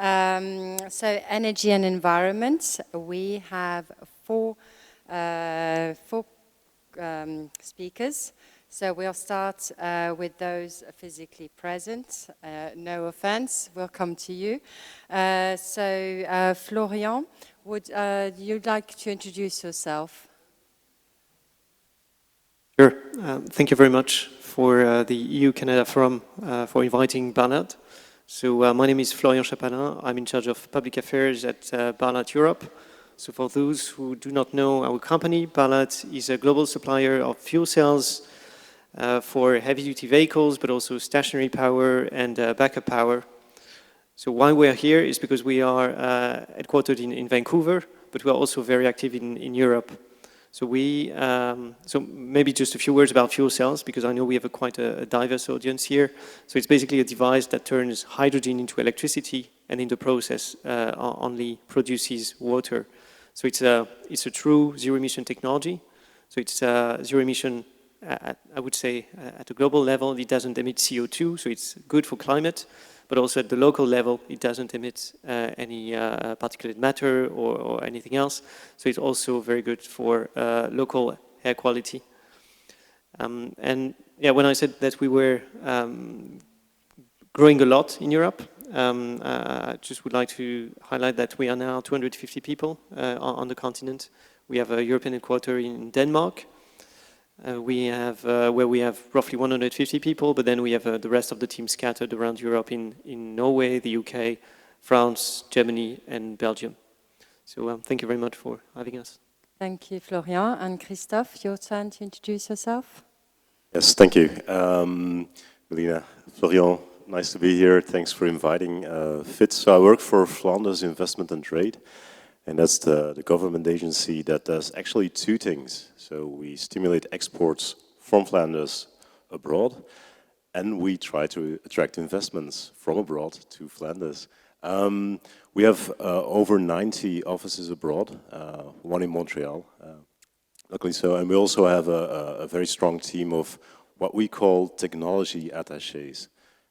So energy and environment, we have four speakers. So we'll start with those physically present. No offense, we'll come to you. Florian, would you like to introduce yourself? Sure. Thank you very much for the EU-Canada Forum for inviting Ballard. So my name is Florian Chapalain. I'm in charge of public affairs at Ballard Europe. So for those who do not know our company, Ballard is a global supplier of fuel cells for heavy-duty vehicles, but also stationary power and backup power. So why we're here is because we are headquartered in Vancouver, but we're also very active in Europe. So so maybe just a few words about fuel cells, because I know we have quite a diverse audience here. So it's basically a device that turns hydrogen into electricity, and in the process only produces water. So it's a true zero-emission technology. So it's zero-emission, I would say, at a global level. It doesn't emit CO2, so it's good for climate. But also at the local level, it doesn't emit any particulate matter or anything else. So it's also very good for local air quality. And yeah, when I said that we were growing a lot in Europe, I just would like to highlight that we are now 250 people on the continent. We have a European headquarters in Denmark. Where we have roughly 150 people, but then we have the rest of the team scattered around Europe in Norway, the UK, France, Germany, and Belgium. So thank you very much for having us. Thank you, Florian. And Krystof, your turn to introduce yourself. Yes, thank you. Melina, Florian, nice to be here. Thanks for inviting FIT. So I work for Flanders Investment and Trade. And that's the government agency that does actually two things. So we stimulate exports from Flanders abroad, and we try to attract investments from abroad to Flanders. We have over 90 offices abroad, one in Montreal, luckily so. And we also have a very strong team of what we call technology attachés.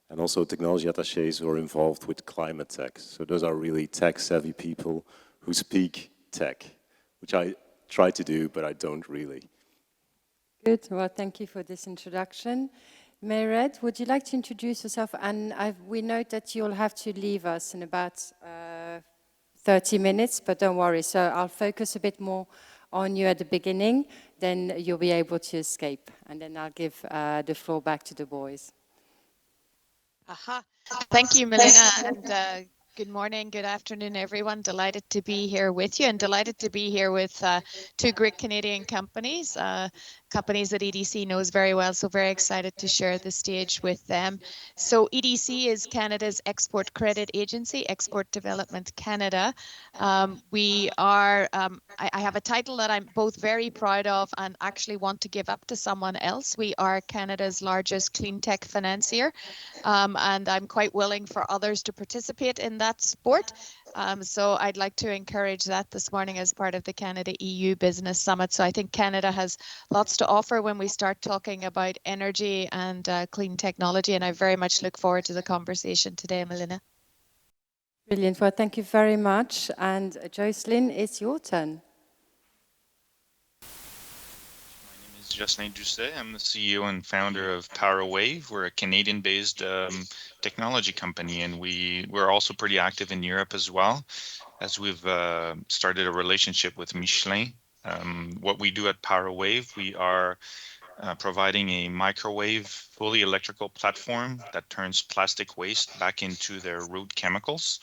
And also technology attachés who are involved with climate tech. So those are really tech-savvy people who speak tech, which I try to do, but I don't really. Good. Well, thank you for this introduction. Mairead, would you like to introduce yourself? And we note that you'll have to leave us in about 30 minutes, but don't worry. So I'll focus a bit more on you at the beginning, then you'll be able to escape. And then I'll give the floor back to the boys. Aha. Thank you, Melina. And good morning, good afternoon, everyone. Delighted to be here with you, and delighted to be here with two great Canadian companies, companies that EDC knows very well. So very excited to share the stage with them. So EDC is Canada's export credit agency, Export Development Canada. We are, I have a title that I'm both very proud of and actually want to give up to someone else. We are Canada's largest clean tech financier, and I'm quite willing for others to participate in that sport. So I'd like to encourage that this morning as part of the Canada-EU Business Summit. So I think Canada has lots to offer when we start talking about energy and clean technology, and I very much look forward to the conversation today, Melina. Brilliant. Well, thank you very much. And Jocelyn, it's your turn. Jocelyn Doucet. I'm the CEO and founder of Pyrowave. We're a Canadian-based technology company, and we're also pretty active in Europe as well, as we've started a relationship with Michelin. What we do at Pyrowave, we are providing a microwave, fully electrical platform that turns plastic waste back into their root chemicals.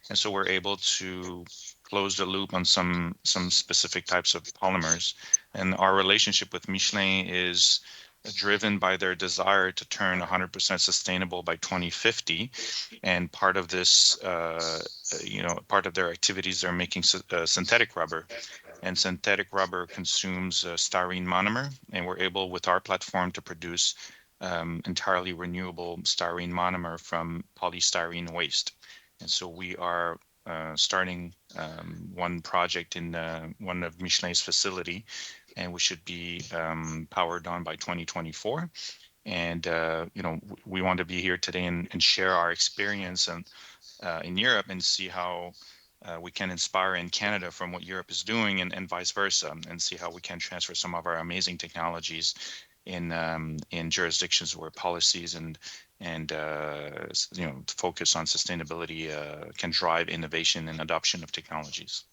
And so we're able to close the loop on some specific types of polymers. And our relationship with Michelin is driven by their desire to turn 100% sustainable by 2050. And part of this, part of their activities are making synthetic rubber. And synthetic rubber consumes styrene monomer. And we're able, with our platform, to produce entirely renewable styrene monomer from polystyrene waste. And so we are starting one project in one of Michelin's facility, and we should be powered on by 2024. And we want to be here today and share our experience and in Europe and see how we can inspire in Canada from what Europe is doing, and vice versa, and see how we can transfer some of our amazing technologies in jurisdictions where policies and focus on sustainability can drive innovation and adoption of technologies.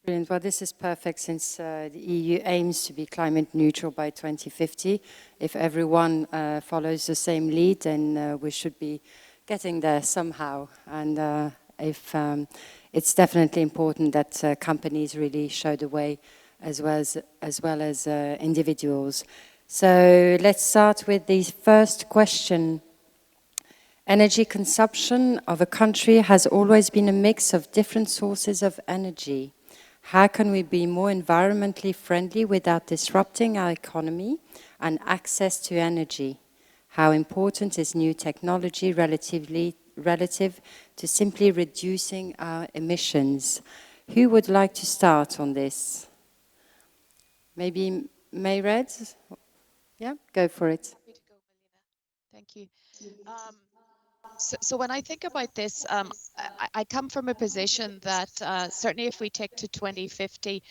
Brilliant. Well, this is perfect since the EU aims to be climate neutral by 2050. If everyone follows the same lead, then we should be getting there somehow. And it's definitely important that companies really show the way as well as individuals. So let's start with the first question. Energy consumption of a country has always been a mix of different sources of energy. How can we be more environmentally friendly without disrupting our economy and access to energy? How important is new technology relative to simply reducing our emissions? Who would like to start on this? Maybe Mairead? Yeah, go for it. Happy to go, Melina. Thank you. So when I think about this, I come from a position that certainly if we take to 2050,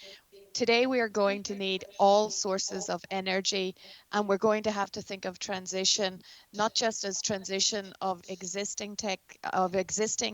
today we are going to need all sources of energy, and we're going to have to think of transition, not just as transition of existing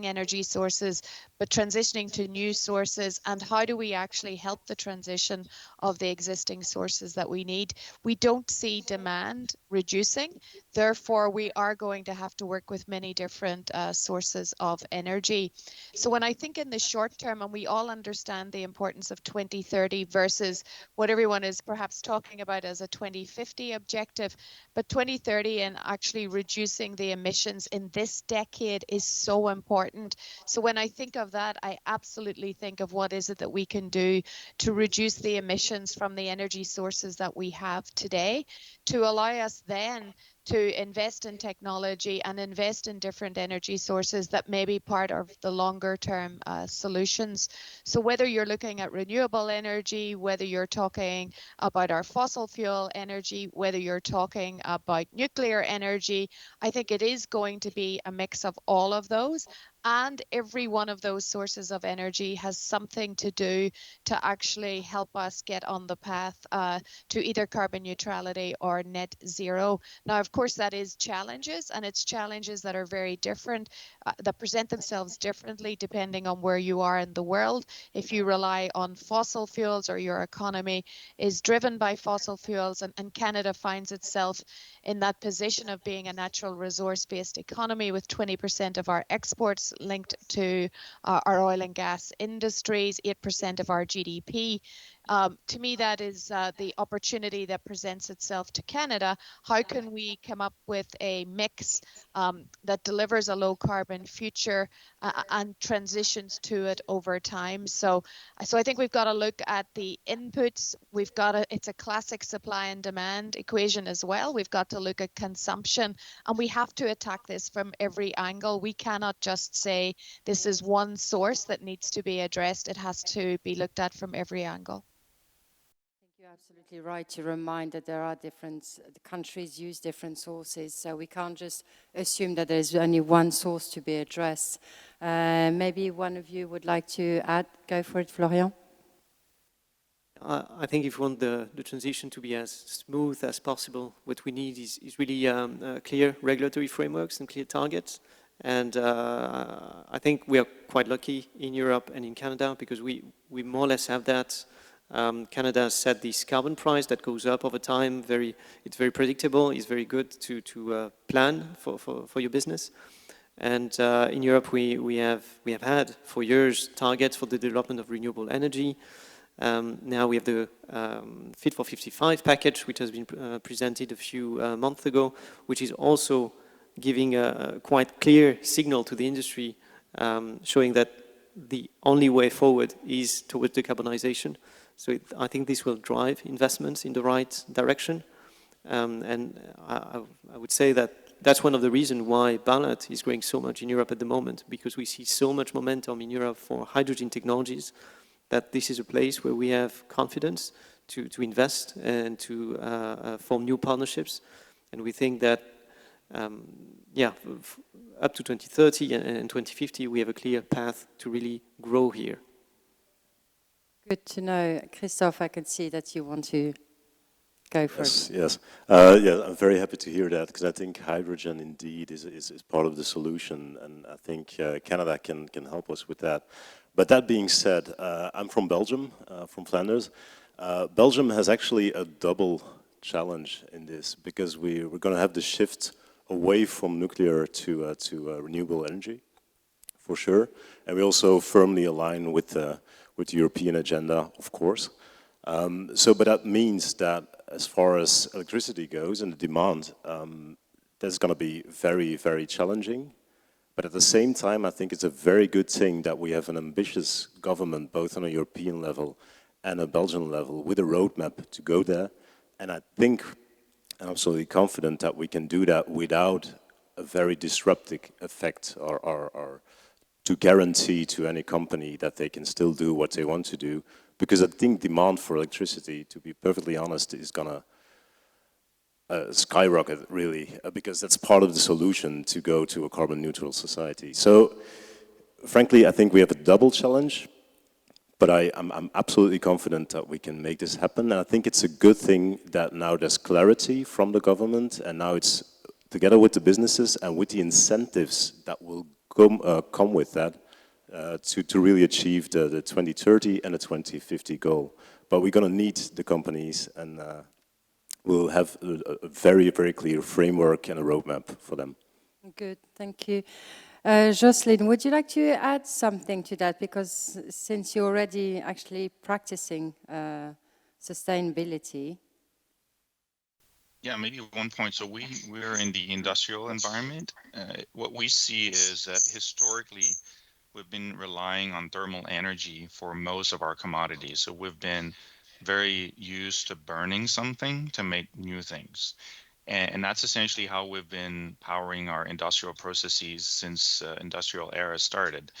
energy sources, but transitioning to new sources, and how do we actually help the transition of the existing sources that we need. We don't see demand reducing, therefore we are going to have to work with many different sources of energy. So when I think in the short term, and we all understand the importance of 2030 versus what everyone is perhaps talking about as a 2050 objective, but 2030 and actually reducing the emissions in this decade is so important. So when I think of that, I absolutely think of what is it that we can do to reduce the emissions from the energy sources that we have today, to allow us then to invest in technology and invest in different energy sources that may be part of the longer term solutions. So whether you're looking at renewable energy, whether you're talking about our fossil fuel energy, whether you're talking about nuclear energy, I think it is going to be a mix of all of those. And every one of those sources of energy has something to do to actually help us get on the path to either carbon neutrality or net zero. Now, of course, that is challenges, and it's challenges that are very different, that present themselves differently depending on where you are in the world. If you rely on fossil fuels or your economy is driven by fossil fuels, and Canada finds itself in that position of being a natural resource-based economy with 20% of our exports linked to our oil and gas industries, 8% of our GDP. To me, that is the opportunity that presents itself to Canada. How can we come up with a mix that delivers a low carbon future and transitions to it over time? So I think we've got to look at the inputs. It's a classic supply and demand equation as well. We've got to look at consumption, and we have to attack this from every angle. We cannot just say this is one source that needs to be addressed. It has to be looked at from every angle. You're absolutely right to remind that there are different countries use different sources, so we can't just assume that there's only one source to be addressed. Maybe one of you would like to add. Go for it, Florian. I think if we want the transition to be as smooth as possible, what we need is really clear regulatory frameworks and clear targets. And I think we are quite lucky in Europe and in Canada because we more or less have that. Canada has set this carbon price that goes up over time. It's very predictable. It's very good to plan for your business. And in Europe, we have had for years targets for the development of renewable energy. Now we have the Fit for 55 package, which has been presented a few months ago, which is also giving a quite clear signal to the industry, showing that the only way forward is towards decarbonization. So I think this will drive investments in the right direction. And I would say that that's one of the reasons why Ballard is growing so much in Europe at the moment, because we see so much momentum in Europe for hydrogen technologies, that this is a place where we have confidence to invest and to form new partnerships. And we think that up to 2030 and 2050, we have a clear path to really grow here. Good to know. Krystof, I can see that you want to go for it. Yes. Yeah, I'm very happy to hear that, because I think hydrogen indeed is part of the solution, and I think Canada can help us with that. But that being said, I'm from Belgium, from Flanders. Belgium has actually a double challenge in this, because we're going to have the shift away from nuclear to renewable energy, for sure. And we also firmly align with the European agenda, of course. But that means that as far as electricity goes and the demand, that's going to be very, very challenging. But at the same time, I think it's a very good thing that we have an ambitious government, both on a European level and a Belgian level, with a roadmap to go there. And I think, I'm absolutely confident that we can do that without a very disruptive effect or to guarantee to any company that they can still do what they want to do. Because I think demand for electricity, to be perfectly honest, is going to skyrocket, really, because that's part of the solution to go to a carbon neutral society. So, frankly, I think we have a double challenge, but I'm absolutely confident that we can make this happen. And I think it's a good thing that now there's clarity from the government, and now it's together with the businesses and with the incentives that will come with that, to really achieve the 2030 and the 2050 goal. But we're going to need the companies, and we'll have a very, very clear framework and a roadmap for them. Good, thank you. Jocelyn, would you like to add something to that? Because since you're already actually practicing sustainability. Yeah, maybe one point. So we're in the industrial environment. What we see is that historically, we've been relying on thermal energy for most of our commodities. So we've been very used to burning something to make new things. And that's essentially how we've been powering our industrial processes since industrial era started.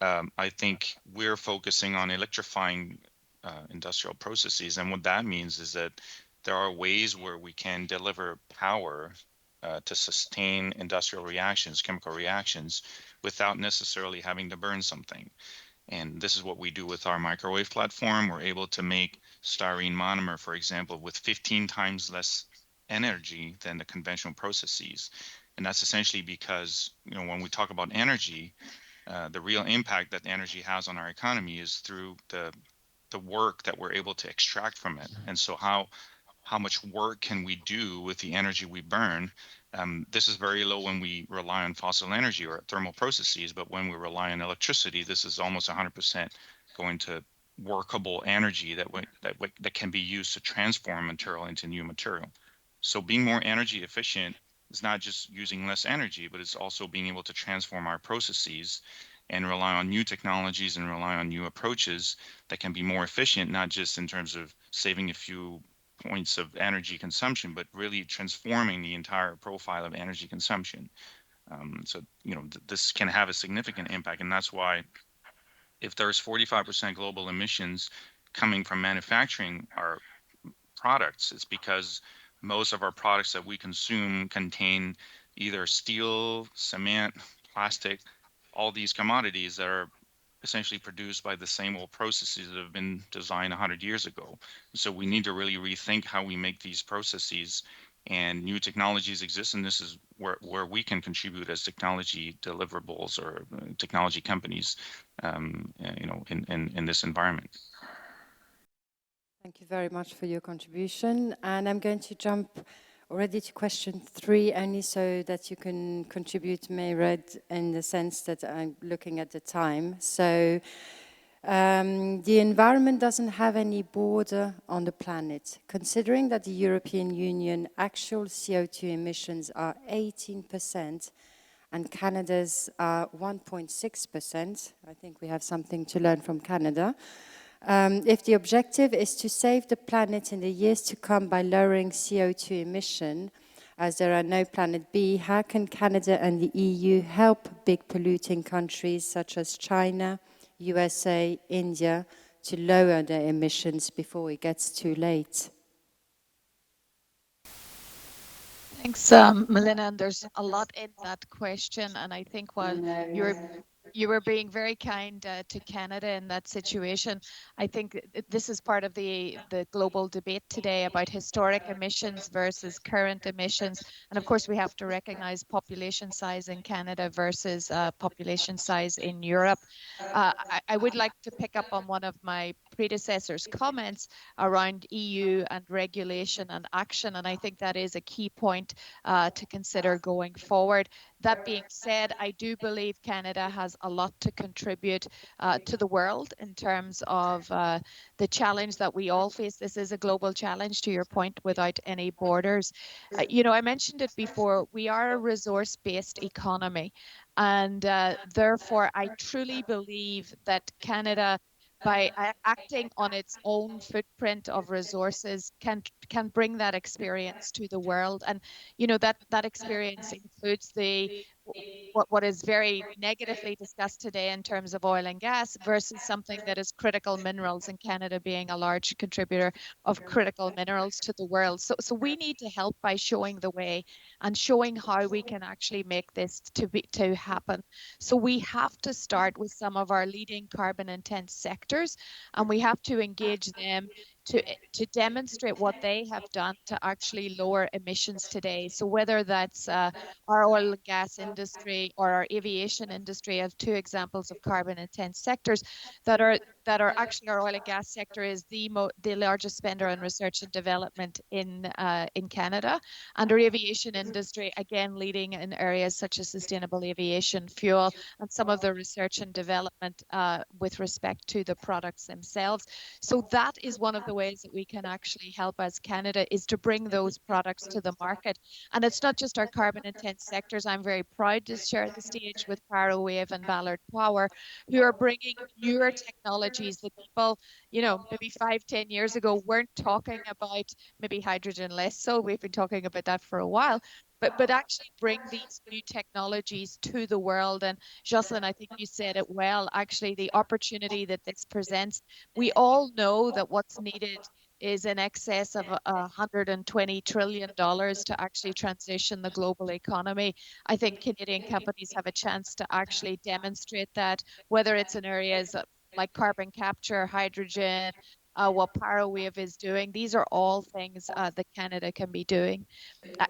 I think we're focusing on electrifying industrial processes. And what that means is that there are ways where we can deliver power to sustain industrial reactions, chemical reactions, without necessarily having to burn something. And this is what we do with our microwave platform. We're able to make styrene monomer, for example, with 15 times less energy than the conventional processes. And that's essentially because, when we talk about energy, the real impact that energy has on our economy is through the work that we're able to extract from it. And so how much work can we do with the energy we burn? This is very low when we rely on fossil energy or thermal processes, but when we rely on electricity, this is almost 100% going to workable energy that can be used to transform material into new material. So being more energy efficient is not just using less energy, but it's also being able to transform our processes and rely on new technologies and rely on new approaches that can be more efficient, not just in terms of saving a few points of energy consumption, but really transforming the entire profile of energy consumption. This can have a significant impact, and that's why if there's 45% global emissions coming from manufacturing our products, it's because most of our products that we consume contain either steel, cement, plastic, all these commodities that are essentially produced by the same old processes that have been designed 100 years ago. So we need to really rethink how we make these processes, and new technologies exist, and this is where we can contribute as technology deliverables or technology companies, in this environment. Thank you very much for your contribution. And I'm going to jump already to question 3, only so that you can contribute, Mairead, in the sense that I'm looking at the time. So the environment doesn't have any border on the planet. Considering that the European Union actual CO2 emissions are 18% and Canada's are 1.6%, I think we have something to learn from Canada. If the objective is to save the planet in the years to come by lowering CO2 emission, as there are no planet B, how can Canada and the EU help big polluting countries such as China, USA, India to lower their emissions before it gets too late? Thanks, Melina. And there's a lot in that question, and I think while you're you were being very kind to Canada in that situation. I think this is part of the global debate today about historic emissions versus current emissions. And of course, we have to recognize population size in Canada versus population size in Europe. I would like to pick up on one of my predecessors' comments around EU and regulation and action. And I think that is a key point to consider going forward. That being said, I do believe Canada has a lot to contribute to the world in terms of the challenge that we all face. This is a global challenge, to your point, without any borders. I mentioned it before, we are a resource-based economy. And therefore, I truly believe that Canada, by acting on its own footprint of resources, can bring that experience to the world. And that experience includes what is very negatively discussed today in terms of oil and gas versus something that is critical minerals, in Canada being a large contributor of critical minerals to the world. So we need to help by showing the way and showing how we can actually make this to happen. So we have to start with some of our leading carbon intense sectors, and we have to engage them to demonstrate what they have done to actually lower emissions today. So whether that's our oil and gas industry or our aviation industry as two examples of carbon intense sectors that are actually, our oil and gas sector is the largest spender on research and development in Canada, and our aviation industry again leading in areas such as sustainable aviation fuel and some of the research and development with respect to the products themselves. So that is one of the ways that we can actually help as Canada, is to bring those products to the market. And it's not just our carbon intense sectors. I'm very proud to share the stage with Pyrowave and Ballard Power, who are bringing newer technologies that people, maybe 5-10 years ago weren't talking about, maybe hydrogen less so. We've been talking about that for a while. But actually bring these new technologies to the world. And Jocelyn, I think you said it well, actually, the opportunity that this presents. We all know that what's needed is in excess of $120 trillion to actually transition the global economy. I think Canadian companies have a chance to actually demonstrate that, whether it's in areas like carbon capture, hydrogen, what Pyrowave is doing. These are all things that Canada can be doing.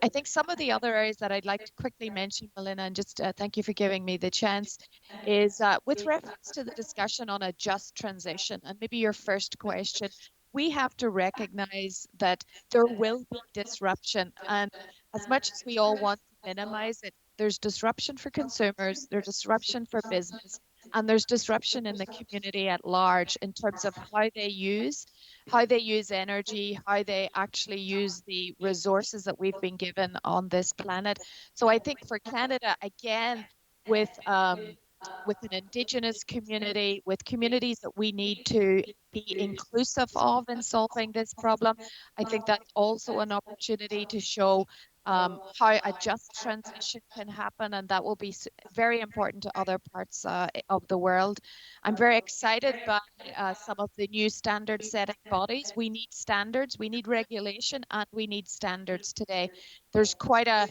I think some of the other areas that I'd like to quickly mention, Melina, and just thank you for giving me the chance, is with reference to the discussion on a just transition, and maybe your first question, we have to recognize that there will be disruption. And as much as we all want to minimize it, there's disruption for consumers, there's disruption for business, and there's disruption in the community at large in terms of how they use energy, how they actually use the resources that we've been given on this planet. So I think for Canada, again, with an Indigenous community, with communities that we need to be inclusive of in solving this problem, I think that's also an opportunity to show how a just transition can happen, and that will be very important to other parts of the world. I'm very excited by some of the new standard setting bodies. We need standards, we need regulation, and we need standards today. There's quite uh,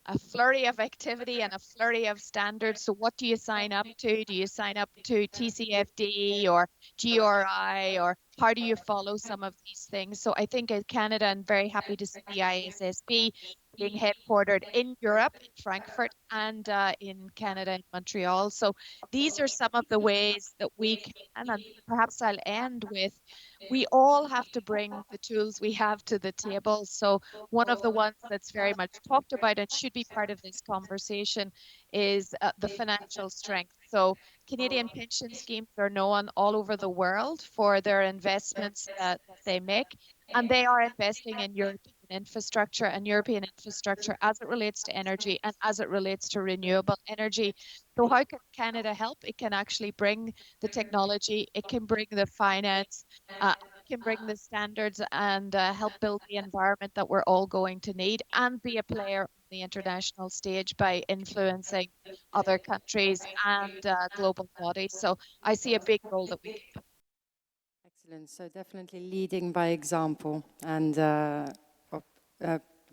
a flurry of activity and a flurry of standards. So what do you sign up to? Do you sign up to TCFD or GRI, or how do you follow some of these things? So I think in Canada, I'm very happy to see the ISSB being headquartered in Europe, in Frankfurt, and in Canada, in Montreal. So these are some of the ways that we can, and perhaps I'll end with, we all have to bring the tools we have to the table. So one of the ones that's very much talked about and should be part of this conversation is the financial strength. So Canadian pension schemes are known all over the world for their investments that they make, and they are investing in European infrastructure as it relates to energy and as it relates to renewable energy. So how can Canada help? It can actually bring the technology, it can bring the finance, can bring the standards, and help build the environment that we're all going to need, and be a player on the international stage by influencing other countries and global bodies. So I see a big role that we can play. Excellent. So definitely leading by example and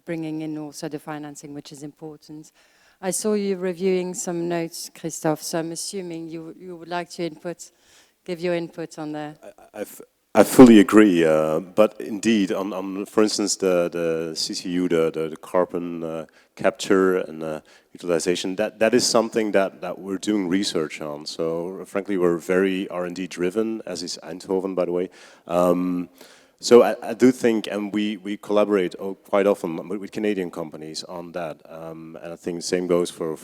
bringing in also the financing, which is important. I saw you reviewing some notes, Krystof, so I'm assuming you would like to give your input on there. I fully agree, but indeed, on for instance, the CCU, the carbon capture and utilization, that is something that we're doing research on. So frankly, we're very R&D driven, as is Eindhoven, by the way. So I do think, and we collaborate quite often with Canadian companies on that, and I think the same goes for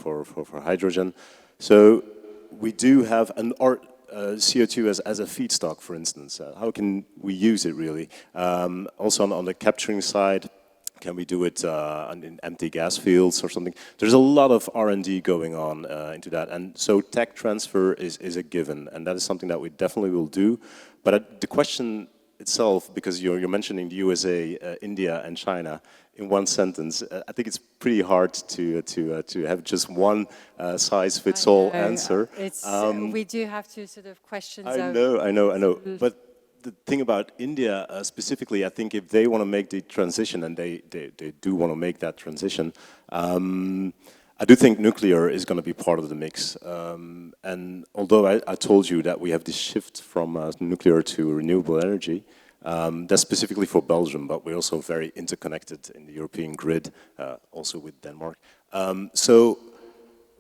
hydrogen. So we do have CO2 as a feedstock, for instance. How can we use it really? Also on the capturing side, can we do it in empty gas fields or something? There's a lot of R&D going on into that, and so tech transfer is a given, and that is something that we definitely will do. But the question itself, because you're mentioning the USA, India, and China in one sentence, I think it's pretty hard to have just one size-fits-all answer. We do have to sort of question. I know. But the thing about India specifically, I think if they want to make the transition, and they do want to make that transition, I do think nuclear is going to be part of the mix. And although I told you that we have this shift from nuclear to renewable energy, that's specifically for Belgium, but we're also very interconnected in the European grid, also with Denmark. So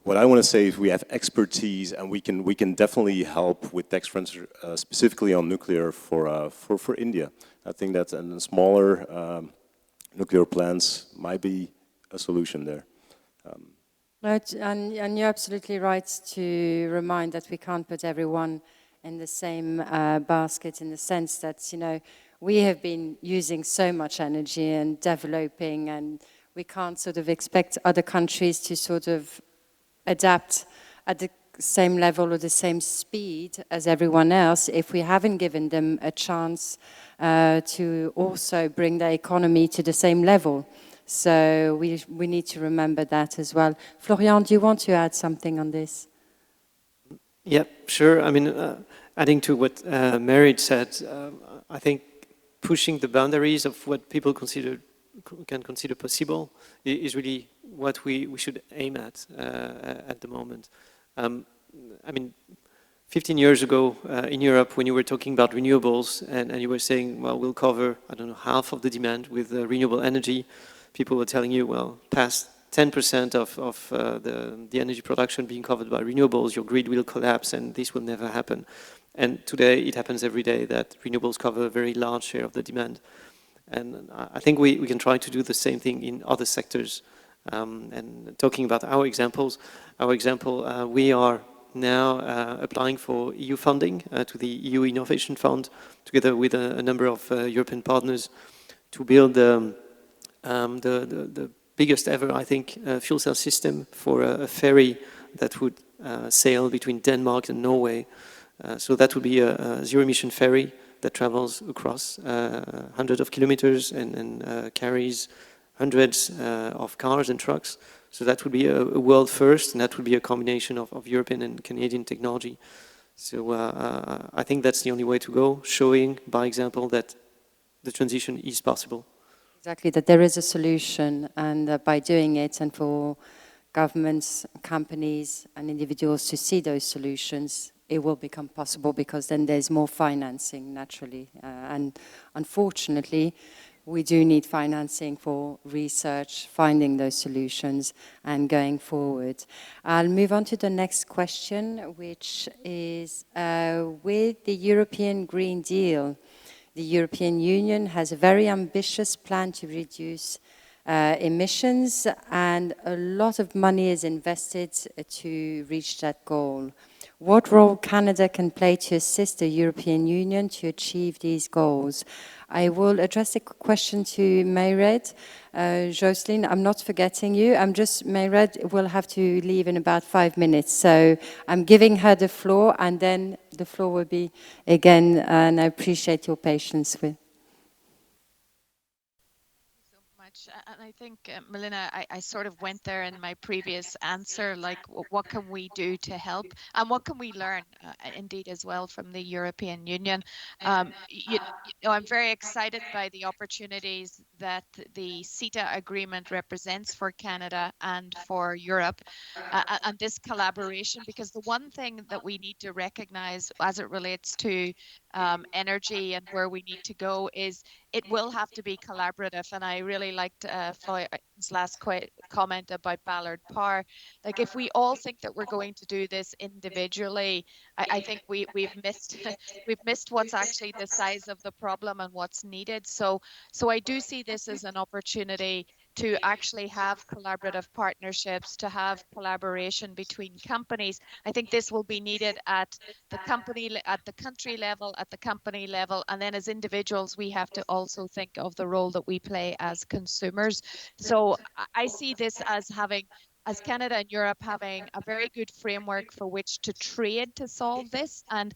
what I want to say is we have expertise, and we can definitely help with tech transfer, specifically on nuclear for India. I think that and smaller nuclear plants might be a solution there. Right, and you're absolutely right to remind that we can't put everyone in the same basket, in the sense that, you know, we have been using so much energy and developing, and we can't sort of expect other countries to sort of adapt at the same level or the same speed as everyone else if we haven't given them a chance to also bring their economy to the same level. So we need to remember that as well. Florian, do you want to add something on this? Yeah, sure. I mean, adding to what Mairead said, I think pushing the boundaries of what people can consider possible is really what we should aim at the moment. I mean, 15 years ago in Europe, when you were talking about renewables and you were saying, well, we'll cover, I don't know, half of the demand with renewable energy, people were telling you, well, past 10% of the energy production being covered by renewables, your grid will collapse and this will never happen. And today it happens every day that renewables cover a very large share of the demand. And I think we can try to do the same thing in other sectors. And talking about our example, we are now applying for EU funding to the EU Innovation Fund, together with a number of European partners, to build the biggest ever, I think, fuel cell system for a ferry that would sail between Denmark and Norway. So that would be a zero-emission ferry that travels across hundreds of kilometers and carries hundreds of cars and trucks. So that would be a world first, and that would be a combination of European and Canadian technology. So I think that's the only way to go, showing by example that the transition is possible. Exactly, that there is a solution, and by doing it, and for governments, companies and individuals to see those solutions, it will become possible, because then there's more financing naturally. And unfortunately, we do need financing for research, finding those solutions and going forward. I'll move on to the next question, which is with the European Green Deal, the European Union has a very ambitious plan to reduce emissions, and a lot of money is invested to reach that goal. What role Canada can play to assist the European Union to achieve these goals? I will address the question to Mairead. Jocelyn, I'm not forgetting you. Mairead will have to leave in about 5 minutes. So I'm giving her the floor, and then the floor will be again, and I appreciate your patience with. So much. And I think, Melina, I sort of went there in my previous answer, like what can we do to help and what can we learn indeed as well from the European Union. I'm very excited by the opportunities that the CETA agreement represents for Canada and for Europe and this collaboration, because the one thing that we need to recognize as it relates to energy and where we need to go is it will have to be collaborative. And I really liked Florian's last comment about Ballard Power. Like if we all think that we're going to do this individually, I think we've missed we've missed what's actually the size of the problem and what's needed. So I do see this as an opportunity to actually have collaborative partnerships, to have collaboration between companies. I think this will be needed at the country level, at the company level, and then as individuals, we have to also think of the role that we play as consumers. So I see this as Canada and Europe having a very good framework for which to trade to solve this. And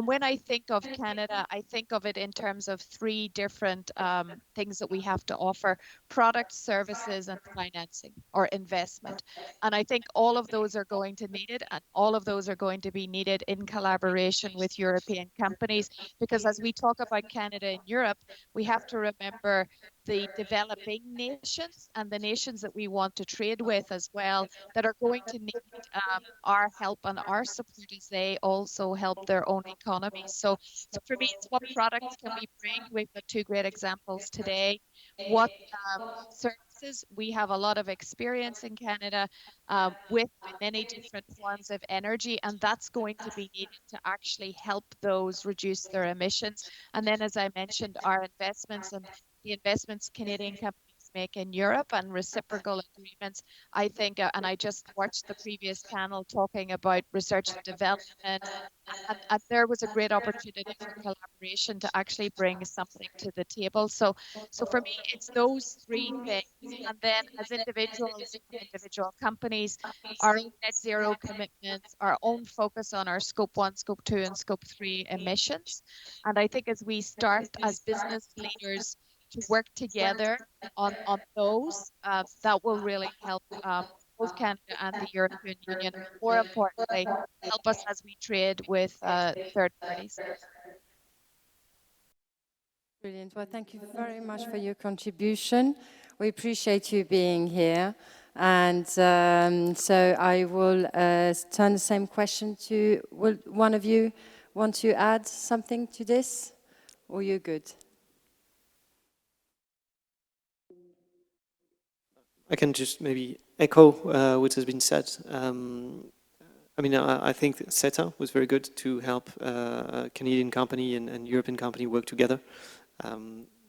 when I think of Canada, I think of it in terms of three different things that we have to offer: products, services, and financing or investment. And I think all of those are going to need it, and all of those are going to be needed in collaboration with European companies. Because as we talk about Canada and Europe, we have to remember the developing nations and the nations that we want to trade with as well, that are going to need our help and our support as they also help their own economies. So for me, it's what products can we bring? We've got two great examples today. What services? We have a lot of experience in Canada with many different forms of energy, and that's going to be needed to actually help those reduce their emissions. And then, as I mentioned, our investments and the investments Canadian companies make in Europe and reciprocal agreements, I think, and I just watched the previous panel talking about research and development, and there was a great opportunity for collaboration to actually bring something to the table. So for me, it's those three things. And then as individuals and individual companies, our own net zero commitments, our own focus on our scope 1, scope 2, and scope 3 emissions. And I think as we start as business leaders to work together on those, that will really help both Canada and the European Union, and more importantly, help us as we trade with third parties. Brilliant. Well, thank you very much for your contribution. We appreciate you being here. And so I will turn the same question to, will one of you want to add something to this, or you're good? I can just maybe echo what has been said. I mean, I think that CETA was very good to help a Canadian company and European company work together.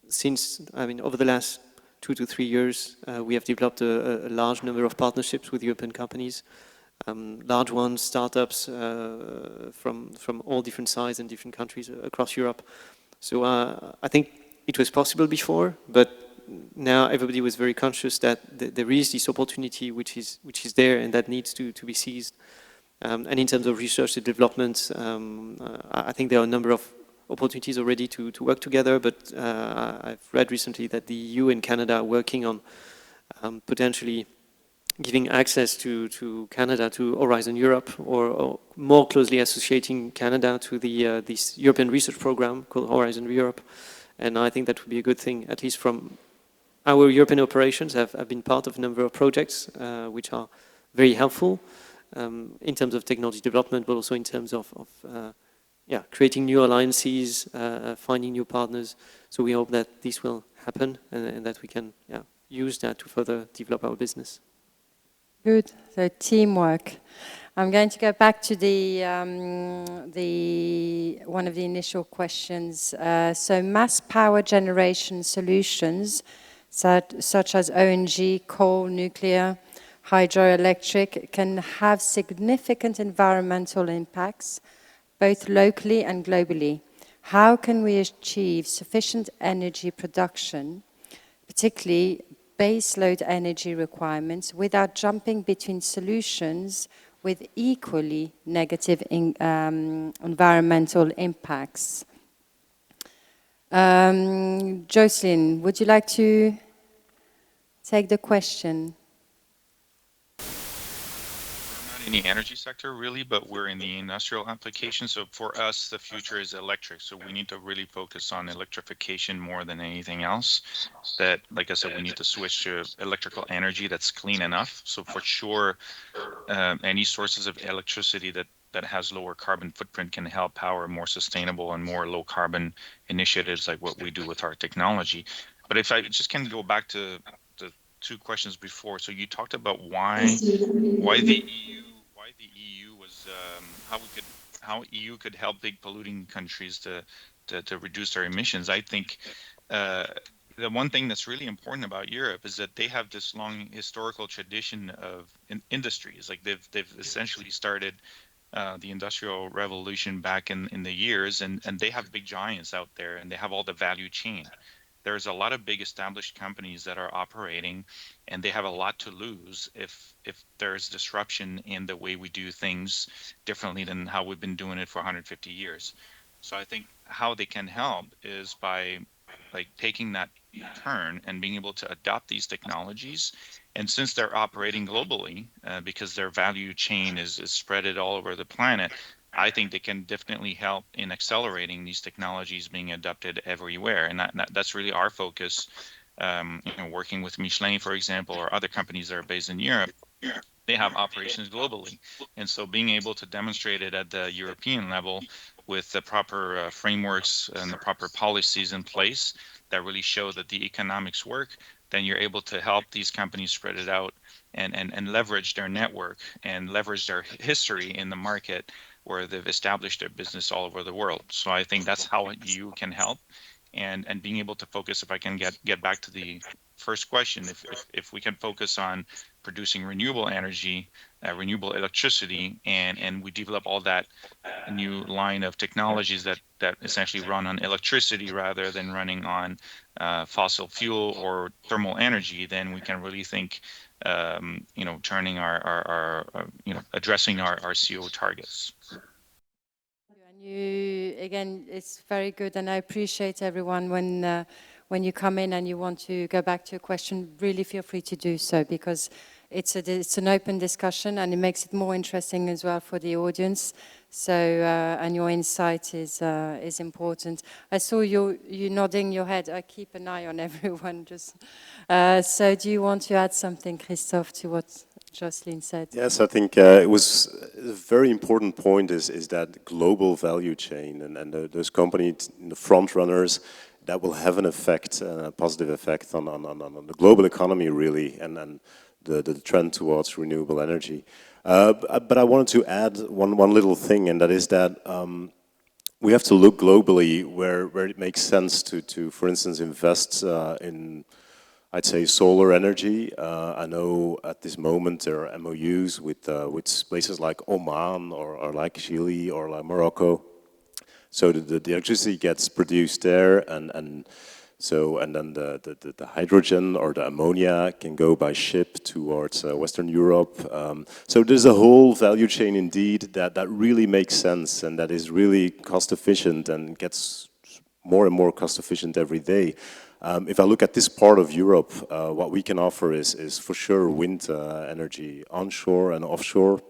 Since, I mean, over the last 2 to 3 years, we have developed a large number of partnerships with European companies, large ones, startups from all different sizes and different countries across Europe. So I think it was possible before, but now everybody was very conscious that there is this opportunity which is there and that needs to be seized. And in terms of research and development, I think there are a number of opportunities already to work together, but I've read recently that the EU and Canada are working on potentially giving access to Canada to Horizon Europe, or more closely associating Canada to this European research program called Horizon Europe. And I think that would be a good thing, at least from our European operations have been part of a number of projects which are very helpful in terms of technology development, but also in terms of creating new alliances, finding new partners. So we hope that this will happen and that we can use that to further develop our business. Good. So teamwork. I'm going to go back to one of the initial questions. So mass power generation solutions, such as ONG, coal, nuclear, hydroelectric, can have significant environmental impacts, both locally and globally. How can we achieve sufficient energy production, particularly baseload energy requirements, without jumping between solutions with equally negative environmental impacts? Jocelyn, would you like to take the question. Not in the energy sector really, but we're in the industrial application. So for us, the future is electric. So we need to really focus on electrification more than anything else. That, like I said, we need to switch to electrical energy that's clean enough. So for sure, any sources of electricity that has lower carbon footprint can help power more sustainable and more low carbon initiatives like what we do with our technology. But if I just can go back to the two questions before, so you talked about why the EU was how EU could help big polluting countries to reduce their emissions. I think uh, the one thing that's really important about Europe is that they have this long historical tradition of industries. Like they've essentially started the industrial revolution back in the years, and they have big giants out there, and they have all the value chain. There's a lot of big established companies that are operating, and they have a lot to lose if there's disruption in the way we do things differently than how we've been doing it for 150 years. So I think how they can help is by like taking that turn and being able to adopt these technologies. And since they're operating globally, because their value chain is spread it all over the planet, I think they can definitely help in accelerating these technologies being adopted everywhere. And that's really our focus. Working with Michelin, for example, or other companies that are based in Europe, they have operations globally. And so being able to demonstrate it at the European level with the proper frameworks and the proper policies in place that really show that the economics work, then you're able to help these companies spread it out and leverage their network and leverage their history in the market where they've established their business all over the world. So I think that's how you can help. And being able to focus, if I can get back to the first question, if we can focus on producing renewable energy, renewable electricity, and we develop all that new line of technologies that essentially run on electricity rather than running on fossil fuel or thermal energy, then we can really think, turning our addressing our CO targets. And you, again, it's very good, and I appreciate everyone when you come in and you want to go back to a question, really feel free to do so, because it's an open discussion and it makes it more interesting as well for the audience. So, and your insight is important. I saw you nodding your head. I keep an eye on everyone. Just so, do you want to add something, Krystof, to what Jocelyn said? Yes, I think it was a very important point is that global value chain and those companies, the front runners, that will have an effect, a positive effect on the global economy really, and the trend towards renewable energy. But I wanted to add one little thing, and that is that we have to look globally where it makes sense to for instance, invest in, I'd say, solar energy. I know at this moment there are MOUs with places like Oman or like Chile or like Morocco. So the electricity gets produced there, and then the hydrogen or the ammonia can go by ship towards Western Europe. So there's a whole value chain indeed that really makes sense and that is really cost efficient and gets more and more cost efficient every day. If I look at this part of Europe, what we can offer is for sure wind energy onshore and offshore.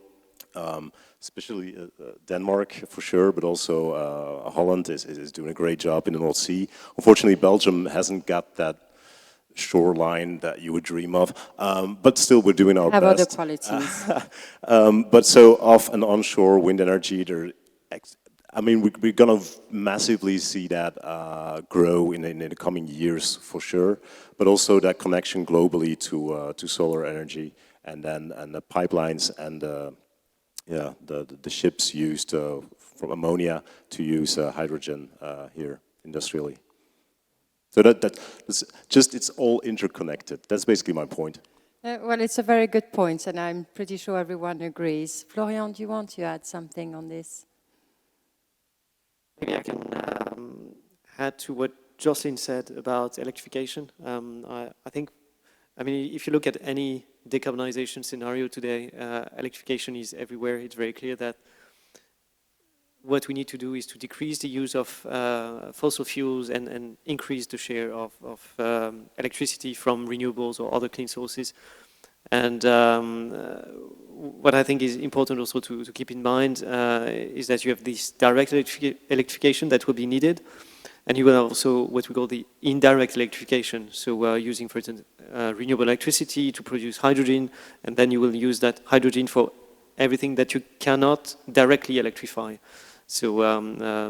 Especially Denmark for sure, but also Holland is doing a great job in the North Sea. Unfortunately, Belgium hasn't got that shoreline that you would dream of, but still we're doing our best. Have other qualities. But so off and onshore wind energy, we're gonna massively see that grow in the coming years for sure, but also that connection globally to solar energy and the pipelines and the ships used from ammonia to use hydrogen here industrially. So that's just, it's all interconnected. That's basically my point. Well, it's a very good point, and I'm pretty sure everyone agrees. Florian, do you want to add something on this? Maybe I can add to what Jocelyn said about electrification. I think, if you look at any decarbonization scenario today, electrification is everywhere. It's very clear that what we need to do is to decrease the use of fossil fuels and increase the share of electricity from renewables or other clean sources. And what I think is important also to keep in mind is that you have this direct electrification that will be needed, and you will have also what we call the indirect electrification. So using, for instance, renewable electricity to produce hydrogen, and then you will use that hydrogen for everything that you cannot directly electrify. So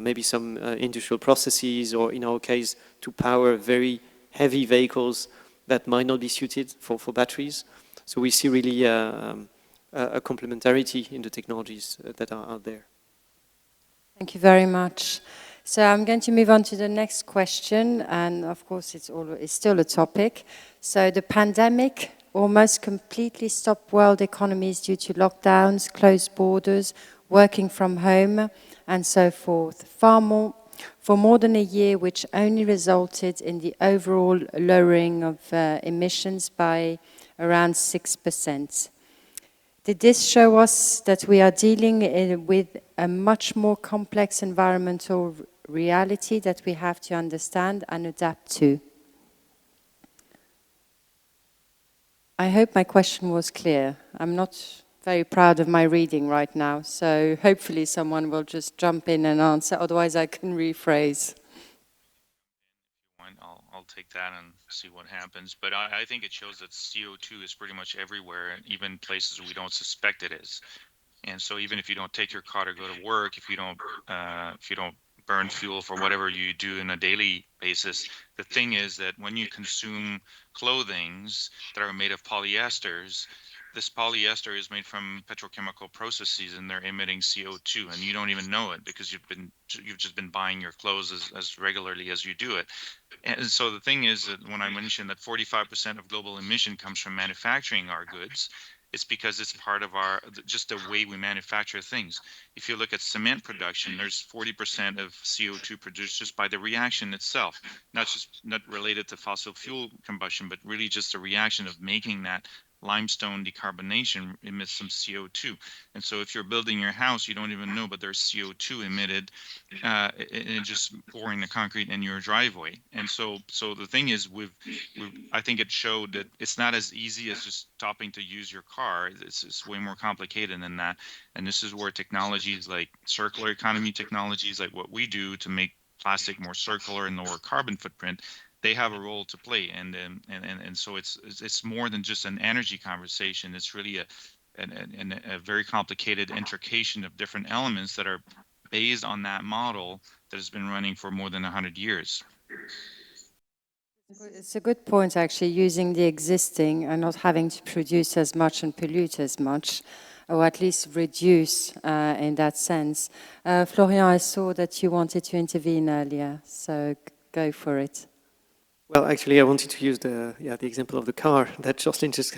maybe some industrial processes, or in our case, to power very heavy vehicles that might not be suited for batteries. So we see really a complementarity in the technologies that are out there. Thank you very much. So I'm going to move on to the next question, and of course it's still a topic. So the pandemic almost completely stopped world economies due to lockdowns, closed borders, working from home, and so forth. For more than a year, which only resulted in the overall lowering of emissions by around 6%. Did this show us that we are dealing with a much more complex environmental reality that we have to understand and adapt to? I hope my question was clear. I'm not very proud of my reading right now, so hopefully someone will just jump in and answer, otherwise I can rephrase. I'll take that and see what happens. But I think it shows that CO2 is pretty much everywhere, even places we don't suspect it is. And so even if you don't take your car to go to work, if you don't burn fuel for whatever you do on a daily basis, the thing is that when you consume clothings that are made of polyesters, this polyester is made from petrochemical processes, and they're emitting CO2, and you don't even know it because you've just been buying your clothes as regularly as you do it. And so the thing is that when I mentioned that 45% of global emission comes from manufacturing our goods, it's because it's part of just the way we manufacture things. If you look at cement production, there's 40% of CO2 produced just by the reaction itself, not related to fossil fuel combustion, but really just the reaction of making that limestone decarbonation emits some CO2. And so if you're building your house, you don't even know, but there's CO2 emitted in just pouring the concrete in your driveway. And so the thing is, I think it showed that it's not as easy as just stopping to use your car. It's way more complicated than that. And this is where technologies like circular economy technologies, like what we do to make plastic more circular and lower carbon footprint, they have a role to play, and so it's more than just an energy conversation. It's really a very complicated intrication of different elements that are based on that model that has been running for more than 100 years. It's a good point, actually, using the existing and not having to produce as much and pollute as much, or at least reduce in that sense. Florian, I saw that you wanted to intervene earlier, so go for it. Well, actually, I wanted to use the example of the car that Jocelyn just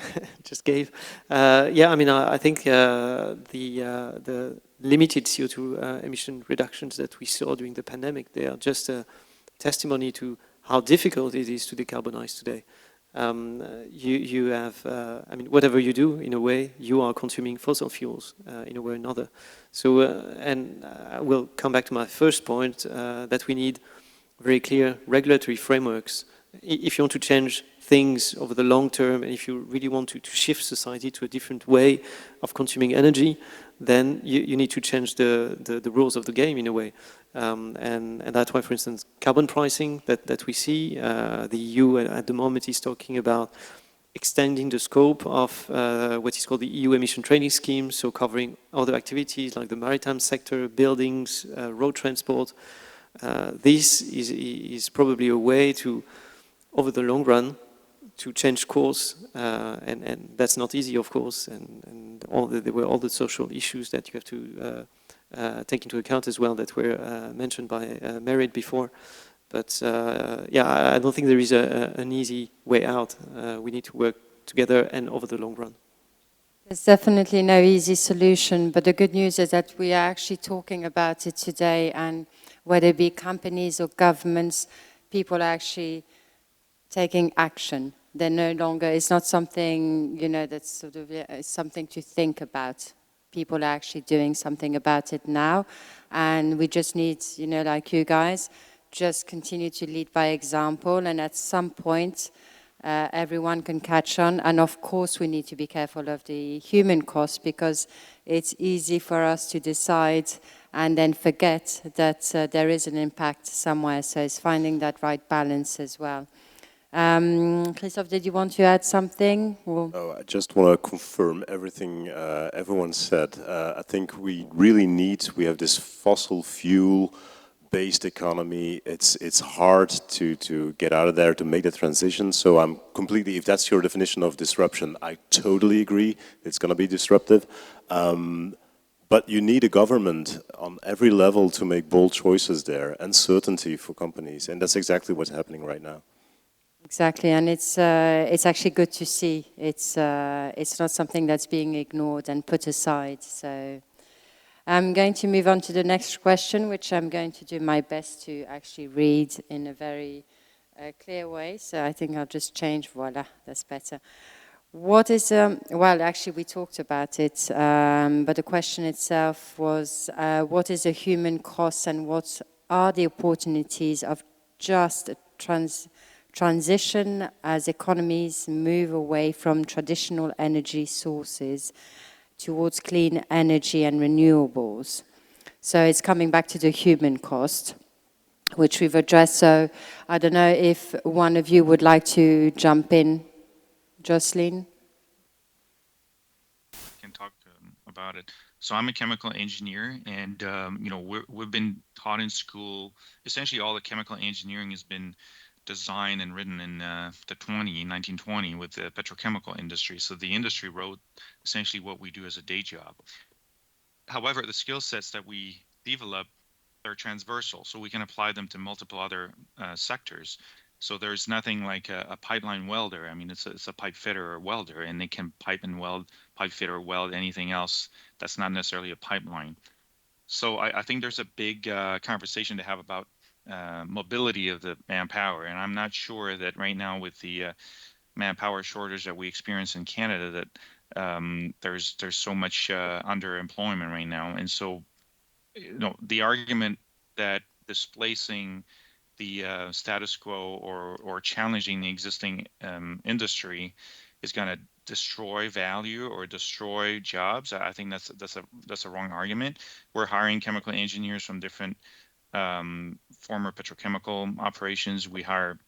gave. I think the limited CO2 emission reductions that we saw during the pandemic, they are just a testimony to how difficult it is to decarbonize today. You have, whatever you do, in a way, you are consuming fossil fuels in a way or another. So, and I will come back to my first point, that we need very clear regulatory frameworks. If you want to change things over the long term, and if you really want to shift society to a different way of consuming energy, then you need to change the rules of the game in a way. And that's why, for instance, carbon pricing that we see, the EU at the moment is talking about extending the scope of what is called the EU emission trading scheme, so covering other activities like the maritime sector, buildings, road transport. This is probably a way to, over the long run, to change course, and that's not easy, of course, and there were all the social issues that you have to take into account as well that were mentioned by Mairead before. But I don't think there is an easy way out. We need to work together and over the long run. There's definitely no easy solution, but the good news is that we are actually talking about it today, and whether it be companies or governments, people are actually taking action. They're no longer, it's not something, that's sort of, it's something to think about. people are actually doing something about it now. And we just need, you know, like you guys, just continue to lead by example. And at some point, everyone can catch on. And of course, we need to be careful of the human cost, because it's easy for us to decide and then forget that there is an impact somewhere. So it's finding that right balance as well. Krystof, did you want to add something? No, I just want to confirm everything everyone said. I think we really we have this fossil fuel-based economy. It's hard to get out of there, to make the transition. So I'm completely, if that's your definition of disruption, I totally agree. It's going to be disruptive. But you need a government on every level to make bold choices there, and certainty for companies. And that's exactly what's happening right now. Exactly, and it's actually good to see. It's not something that's being ignored and put aside. So I'm going to move on to the next question, which I'm going to do my best to actually read in a very clear way. So I think I'll just change. Voila, that's better. What is, well, actually we talked about it, but the question itself was, what is the human cost and what are the opportunities of just transition as economies move away from traditional energy sources towards clean energy and renewables? So it's coming back to the human cost, which we've addressed. So I don't know if one of you would like to jump in. Jocelyn? I can talk about it. So I'm a chemical engineer, and you know, we've been taught in school, essentially all the chemical engineering has been designed and written in 1920 with the petrochemical industry. So the industry wrote essentially what we do as a day job. However, the skill sets that we develop are transversal, so we can apply them to multiple other sectors. So there's nothing like a pipeline welder. I mean, it's a pipe fitter or welder, and they can pipe and weld, pipe fit or weld anything else that's not necessarily a pipeline. So I think there's a big conversation to have about mobility of the manpower, and I'm not sure that right now with the manpower shortage that we experience in Canada that there's so much underemployment right now. And so, you know, the argument that displacing the status quo or challenging the existing industry is going to destroy value or destroy jobs, I think that's a wrong argument. We're hiring chemical engineers from different former petrochemical operations. We hire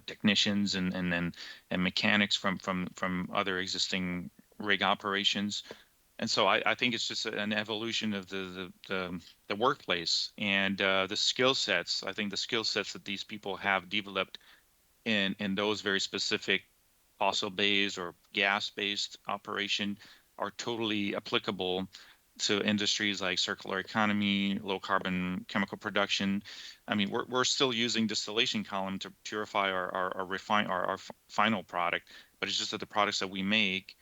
technicians and mechanics from other existing rig operations. And so I think it's just an evolution of the workplace and the skill sets. I think the skill sets that these people have developed in those very specific fossil-based or gas-based operation are totally applicable to industries like circular economy, low carbon chemical production. I mean, we're still using distillation column to purify our final product, but it's just that the products that we make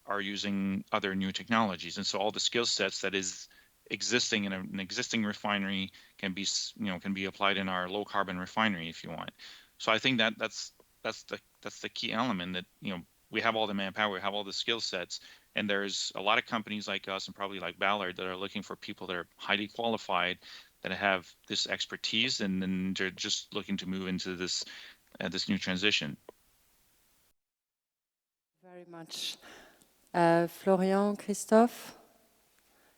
are using other new technologies. And so all the skill sets that is existing in an existing refinery can be applied in our low carbon refinery if you want. So I think that's the key element, that, you know, we have all the manpower, we have all the skill sets, and there's a lot of companies like us and probably like Ballard that are looking for people that are highly qualified, that have this expertise, and then they're just looking to move into this new transition. Very much. Florian, Krystof?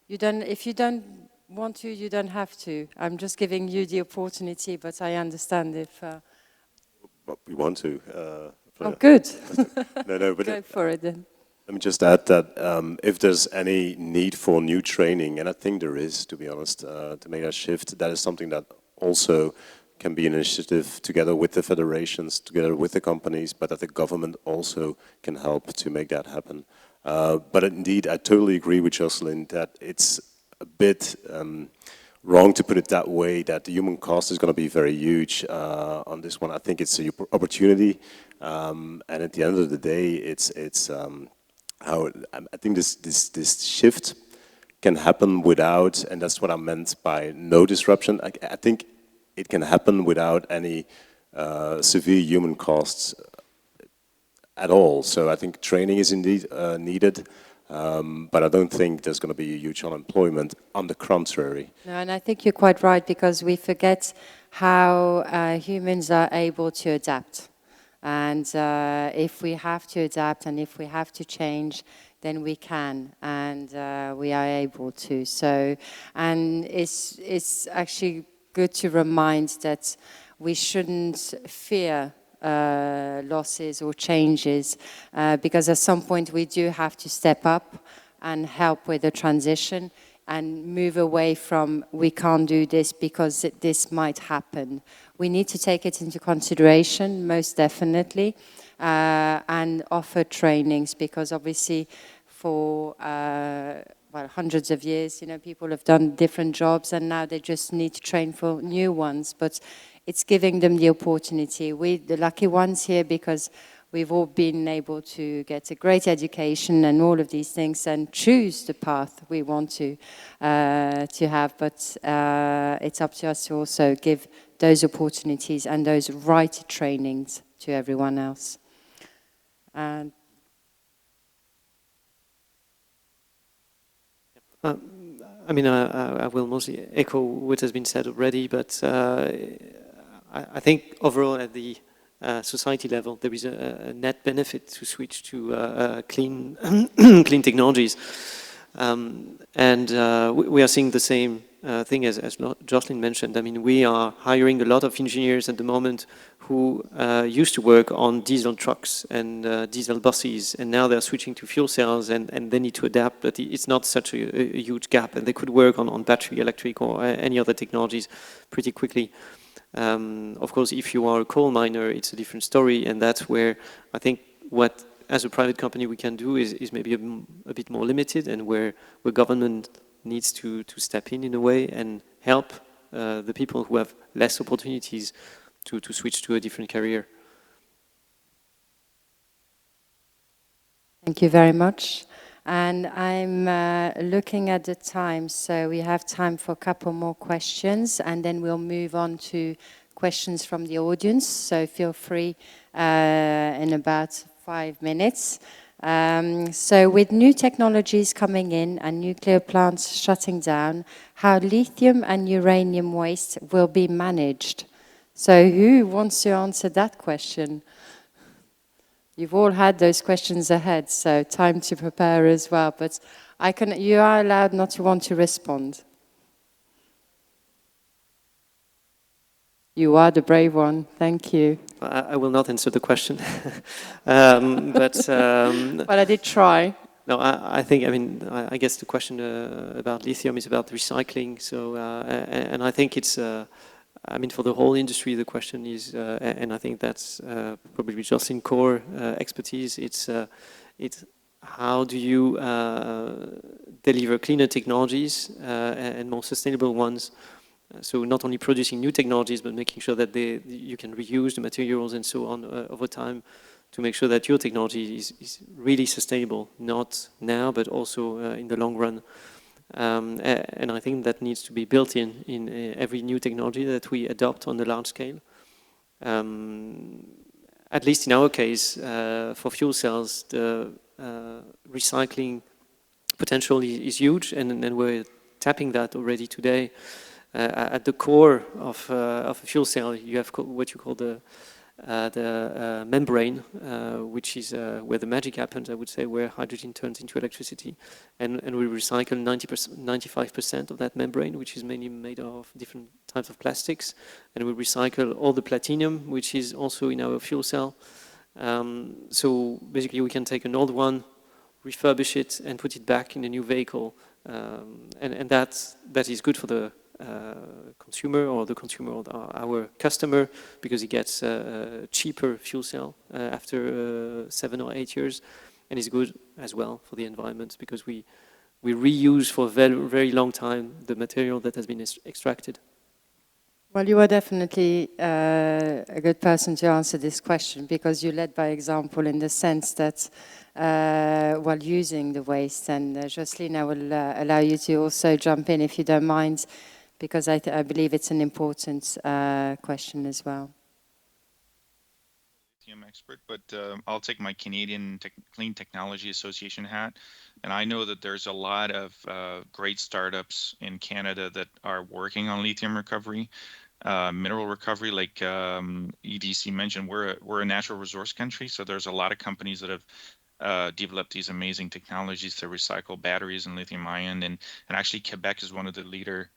If you don't want to, you don't have to. I'm just giving you the opportunity, but I understand if... Well, we want to. Oh, good. No, but go for it then. Let me just add that if there's any need for new training, and I think there is, to be honest, to make that shift, that is something that also can be an initiative together with the federations, together with the companies, but that the government also can help to make that happen. But indeed, I totally agree with Jocelyn that it's a bit wrong to put it that way, that the human cost is going to be very huge on this one. I think it's an opportunity, and at the end of the day, it's how I think this shift can happen without, and that's what I meant by no disruption. I think it can happen without any severe human costs at all. So I think training is indeed needed. But I don't think there's going to be a huge unemployment. On the contrary. No, and I think you're quite right, because we forget how humans are able to adapt. And if we have to adapt and if we have to change, then we can, and we are able to. So, and it's actually good to remind that we shouldn't fear losses or changes, because at some point we do have to step up and help with the transition and move away from we can't do this because this might happen. We need to take it into consideration, most definitely, and offer trainings, because obviously for well, hundreds of years, people have done different jobs and now they just need to train for new ones. But it's giving them the opportunity. We're the lucky ones here because we've all been able to get a great education and all of these things and choose the path we want to have. But it's up to us to also give those opportunities and those right trainings to everyone else. And I mean, I will mostly echo what has been said already, but I think overall at the society level, there is a net benefit to switch to clean clean technologies. We are seeing the same thing as Jocelyn mentioned. I mean, we are hiring a lot of engineers at the moment who used to work on diesel trucks and diesel buses, and now they're switching to fuel cells, and they need to adapt, but it's not such a huge gap, and they could work on battery electric or any other technologies pretty quickly. Of course, if you are a coal miner, it's a different story, and that's where I think what, as a private company, we can do is maybe a bit more limited, and where government needs to step in a way and help the people who have less opportunities to switch to a different career. thank you very much. And I'm looking at the time, so we have time for a couple more questions, and then we'll move on to questions from the audience. So feel free in about 5 minutes. So with new technologies coming in and nuclear plants shutting down, how lithium and uranium waste will be managed? So who wants to answer that question? You've all had those questions ahead, so time to prepare as well. But you are allowed not to want to respond. You are the brave one. Thank you. I will not answer the question, but I did try. No, I think, I mean, I guess the question about lithium is about recycling. So, and I think it's, I mean, for the whole industry, the question is, and I think that's probably Jocelyn's core expertise. It's how do you deliver cleaner technologies and more sustainable ones. So not only producing new technologies, but making sure that you can reuse the materials and so on over time, to make sure that your technology is really sustainable, not now, but also in the long run. And I think that needs to be built in every new technology that we adopt on the large scale. At least in our case, for fuel cells, the recycling potential is huge, and we're tapping that already today. At the core of a fuel cell, you have what you call the membrane, which is where the magic happens, I would say, where hydrogen turns into electricity. And we recycle 95% of that membrane, which is mainly made of different types of plastics. And we recycle all the platinum, which is also in our fuel cell. So basically we can take an old one, refurbish it, and put it back in a new vehicle. And that is good for the consumer, or our customer, because he gets a cheaper fuel cell after 7 or 8 years, and it's good as well for the environment, because we reuse for a very, very long time the material that has been extracted. Well, you are definitely a good person to answer this question, because you led by example in the sense that while using the waste, and Jocelyn, I will allow you to also jump in if you don't mind, because I believe it's an important question as well. lithium expert, but I'll take my Canadian Clean Technology Association hat. And I know that there's a lot of great startups in Canada that are working on lithium recovery, mineral recovery. Like EDC mentioned, we're a natural resource country, so there's a lot of companies that have developed these amazing technologies to recycle batteries and lithium ion. And actually, Quebec is one of the leader.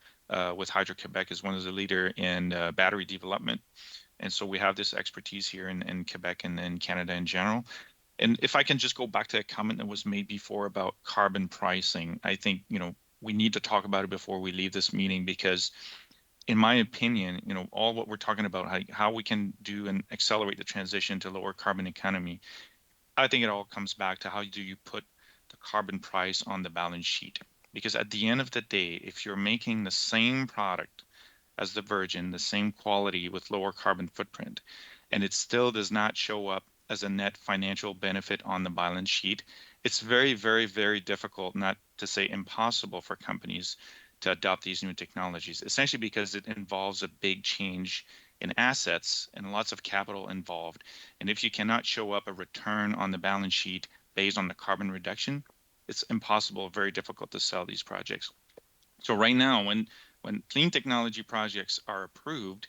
With Hydro-Quebec is one of the leader in battery development. And so we have this expertise here in Quebec and in Canada in general. And if I can just go back to a comment that was made before about carbon pricing, I think, we need to talk about it before we leave this meeting, because in my opinion, all what we're talking about, how we can do and accelerate the transition to lower carbon economy, I think it all comes back to how do you put the carbon price on the balance sheet? Because at the end of the day, if you're making the same product as the Virgin, the same quality with lower carbon footprint, and it still does not show up as a net financial benefit on the balance sheet, it's very, very, very difficult, not to say impossible, for companies to adopt these new technologies, essentially because it involves a big change in assets and lots of capital involved. And if you cannot show up a return on the balance sheet based on the carbon reduction, it's impossible, very difficult to sell these projects. So right now, when clean technology projects are approved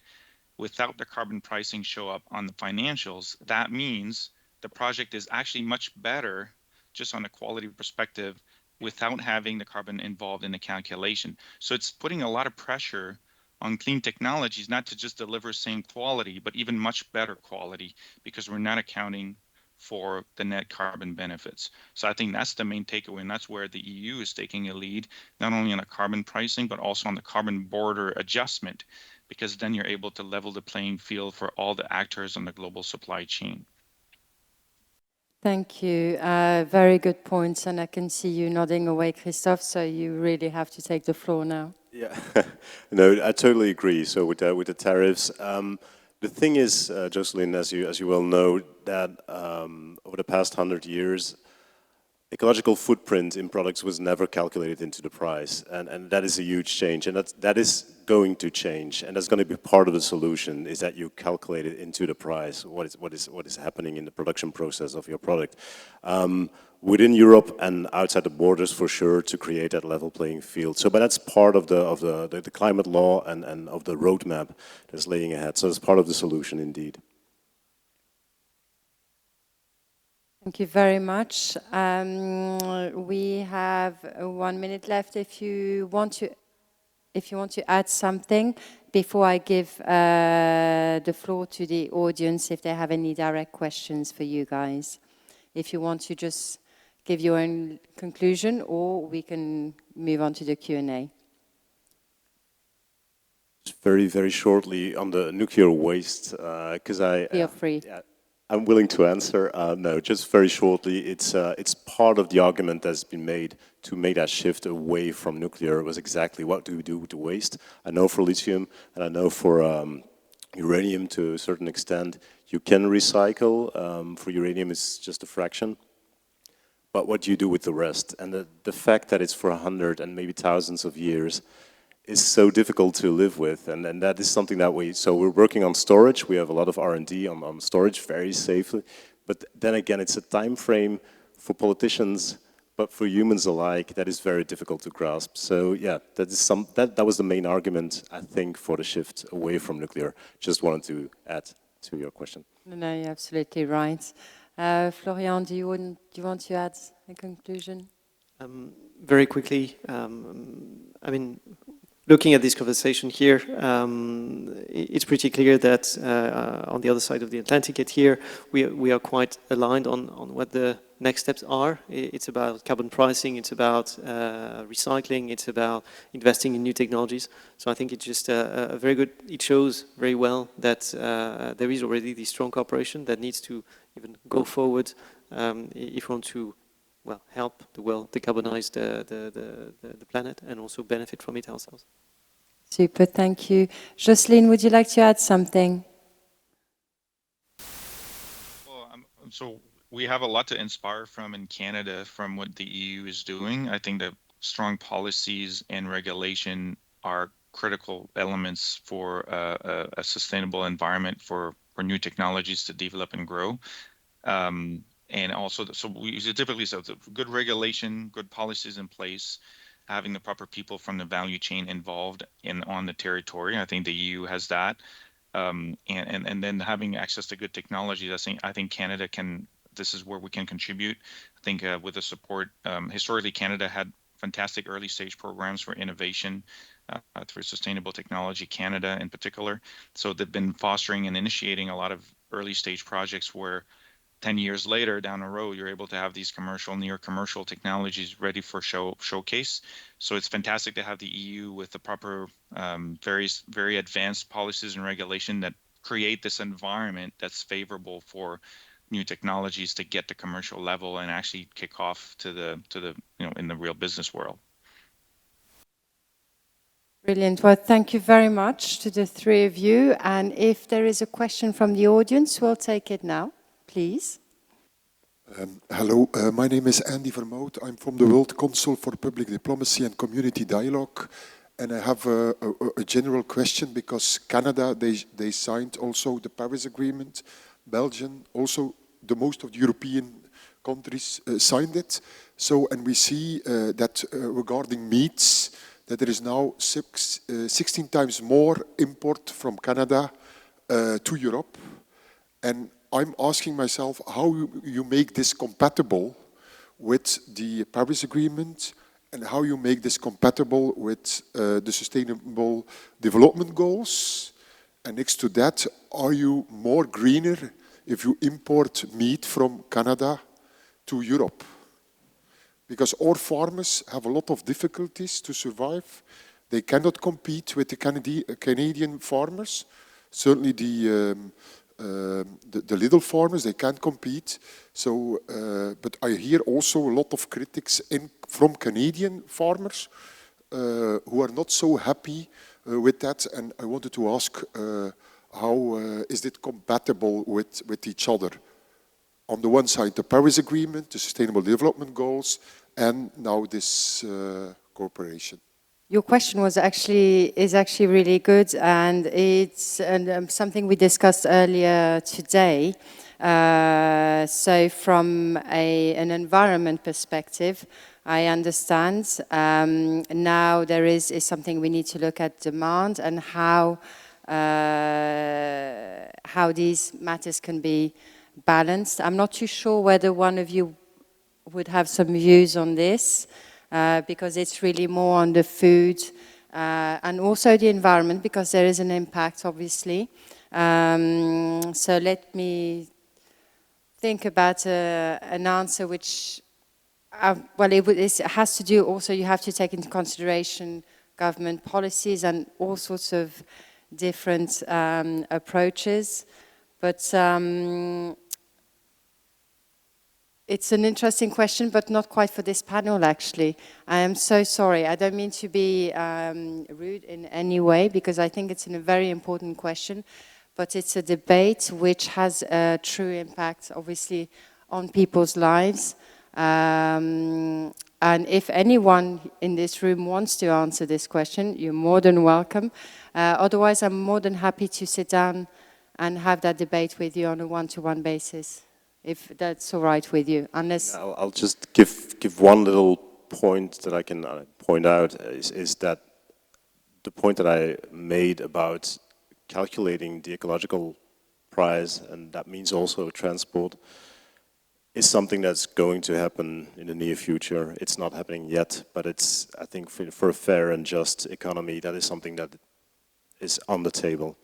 without the carbon pricing show up on the financials, that means the project is actually much better just on a quality perspective without having the carbon involved in the calculation. So it's putting a lot of pressure on clean technologies not to just deliver same quality, but even much better quality, because we're not accounting for the net carbon benefits. So I think that's the main takeaway, and that's where the EU is taking a lead, not only on the carbon pricing, but also on the carbon border adjustment, because then you're able to level the playing field for all the actors on the global supply chain. Thank you. Very good points, and I can see you nodding away, Krystof, so you really have to take the floor now. Yeah, no, I totally agree. So with the tariffs, the thing is, Jocelyn, as you well know, that over the past 100 years, ecological footprint in products was never calculated into the price, and that is a huge change, and that is going to change, and that's going to be part of the solution, is that you calculate it into the price, what is happening in the production process of your product. Within Europe and outside the borders, for sure, to create that level playing field. So, but that's part of the climate law and of the roadmap that's laying ahead. So it's part of the solution, indeed. Thank you very much. We have 1 minute left. If you want to add something before I give the floor to the audience, if they have any direct questions for you guys. If you want to just give your own conclusion, or we can move on to the Q&A. Very, very shortly on the nuclear waste, because Feel free. I'm willing to answer. No, just very shortly, it's part of the argument that's been made to make that shift away from nuclear was exactly what do we do with the waste. I know for lithium, and I know for uranium to a certain extent, you can recycle. For uranium, it's just a fraction. But what do you do with the rest? And the fact that it's for 100 and maybe thousands of years is so difficult to live with, and that is something that we're working on storage. We have a lot of R&D on storage very safely, but then again, it's a time frame for politicians, but for humans alike, that is very difficult to grasp. So yeah, that was the main argument, I think, for the shift away from nuclear. Just wanted to add to your question. No, you're absolutely right. Florian, do you want to add a conclusion? Very quickly, I mean, looking at this conversation here, it's pretty clear that on the other side of the Atlantic here, we are quite aligned on what the next steps are. It's about carbon pricing, it's about recycling, it's about investing in new technologies. So I think it's just a very good, it shows very well that there is already this strong cooperation that needs to even go forward if we want to, well, help the world decarbonize the planet and also benefit from it ourselves. Super, thank you. Jocelyn, would you like to add something? Well, so we have a lot to inspire from in Canada from what the EU is doing. I think that strong policies and regulation are critical elements for a sustainable environment for new technologies to develop and grow. And also, so we typically say good regulation, good policies in place, having the proper people from the value chain involved on the territory. I think the EU has that, and then having access to good technology. I think Canada can. This is where we can contribute. I think with the support. Historically, Canada had fantastic early stage programs for innovation through Sustainable Technology Canada in particular. So they've been fostering and initiating a lot of early stage projects where 10 years later down the road, you're able to have these near commercial technologies ready for showcase. So it's fantastic to have the EU with the proper, very advanced policies and regulation that create this environment that's favorable for new technologies to get to commercial level and actually kick off to the in the real business world. Brilliant. Well, thank you very much to the three of you. And if there is a question from the audience, we'll take it now, please. Hello, my name is Andy Vermout. I'm from the World Council for Public Diplomacy and Community Dialogue. And I have a general question because Canada, they signed also the Paris Agreement. Belgium, also the most of the European countries signed it. So, and we see that regarding meats, that there is now 16 times more import from Canada to Europe. And I'm asking myself how you make this compatible with the Paris Agreement and how you make this compatible with the Sustainable Development Goals. And next to that, are you more greener if you import meat from Canada to Europe? Because our farmers have a lot of difficulties to survive. They cannot compete with the Canadian farmers. Certainly the little farmers, they can't compete. So, but I hear also a lot of critics from Canadian farmers who are not so happy with that. And I wanted to ask, how is it compatible with each other? On the one side, the Paris Agreement, the Sustainable Development Goals, and now this cooperation. Your question is actually really good, and it's something we discussed earlier today. So from an environment perspective, I understand. Now there is something we need to look at demand and how these matters can be balanced. I'm not too sure whether one of you would have some views on this. Because it's really more on the food and also the environment, because there is an impact, obviously. So let me think about an answer which, well, it has to do also, you have to take into consideration government policies and all sorts of different approaches. But it's an interesting question, but not quite for this panel, actually. I am so sorry. I don't mean to be rude in any way, because I think it's a very important question, but it's a debate which has a true impact, obviously, on people's lives. And if anyone in this room wants to answer this question, you're more than welcome. Otherwise, I'm more than happy to sit down and have that debate with you on a one-to-one basis, if that's all right with you, unless... I'll just give one little point that I can point out is that the point that I made about calculating the ecological price, and that means also transport, is something that's going to happen in the near future. It's not happening yet, but it's, I think, for a fair and just economy, that is something that is on the table.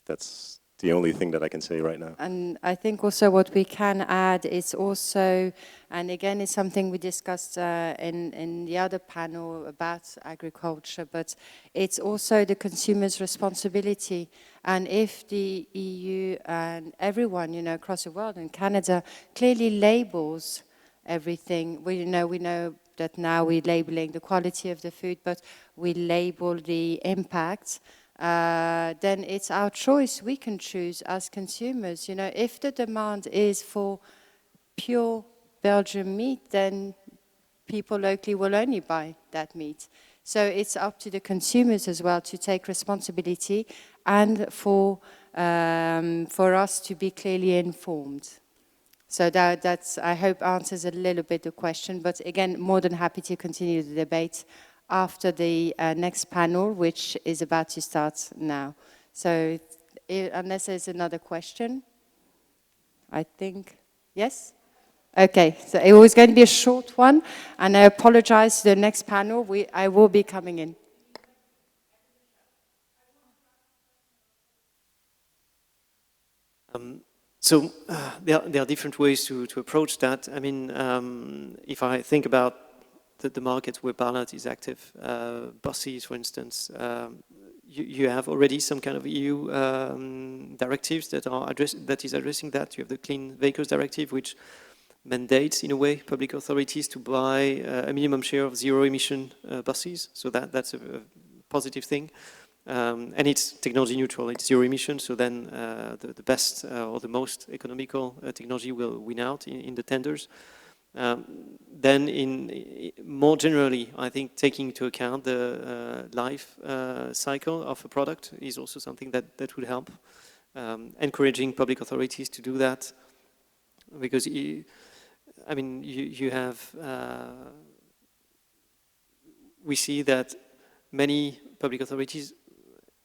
That's the only thing that I can say right now. And I think also what we can add is also, and again, it's something we discussed in the other panel about agriculture, but it's also the consumer's responsibility. And if the EU and everyone, you know, across the world, and Canada clearly labels everything, we know that now we're labeling the quality of the food, but we label the impact. Then it's our choice. We can choose as consumers. You know, if the demand is for pure Belgian meat, then people locally will only buy that meat. So it's up to the consumers as well to take responsibility and for us to be clearly informed. So that's, I hope, answers a little bit the question. But again, more than happy to continue the debate after the next panel, which is about to start now. So unless there's another question, I think, yes? Okay, so it was going to be a short one, and I apologize, the next panel, I will be coming in. So there are different ways to approach that. I mean, if I think about the market where Ballard is active, buses, for instance, you have already some kind of EU directives that is addressing that. You have the Clean Vehicles Directive, which mandates, in a way, public authorities to buy a minimum share of zero-emission buses. So that's a positive thing. And it's technology neutral, it's zero emission, so then the best or the most economical technology will win out in the tenders. Then more generally, I think taking into account the life cycle of a product is also something that would help. Encouraging public authorities to do that, because I mean, you have, we see that many public authorities,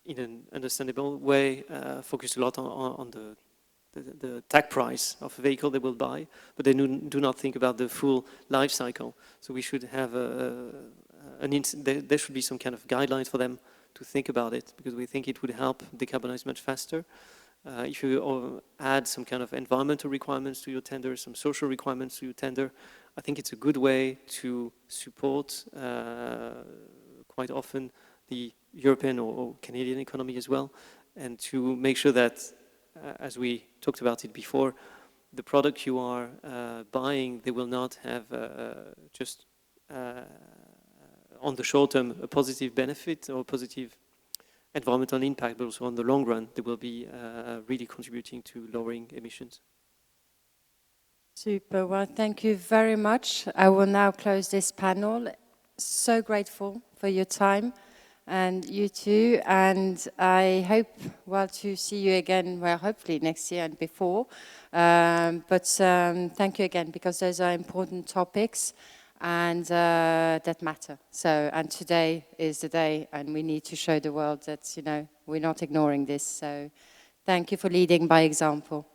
in an understandable way, focus a lot on the tag price of a vehicle they will buy, but they do not think about the full life cycle. So we should have there should be some kind of guidelines for them to think about it, because we think it would help decarbonize much faster. If you add some kind of environmental requirements to your tender, some social requirements to your tender, I think it's a good way to support quite often the European or Canadian economy as well, and to make sure that, as we talked about it before, the product you are buying, they will not have just on the short term a positive benefit or positive environmental impact, but also on the long run, they will be really contributing to lowering emissions. Super, well, thank you very much. I will now close this panel. So grateful for your time. And you too, and I hope, well, to see you again, well, hopefully next year and before. But thank you again, because those are important topics and that matter. So, and today is the day, and we need to show the world that, you know, we're not ignoring this. So thank you for leading by example.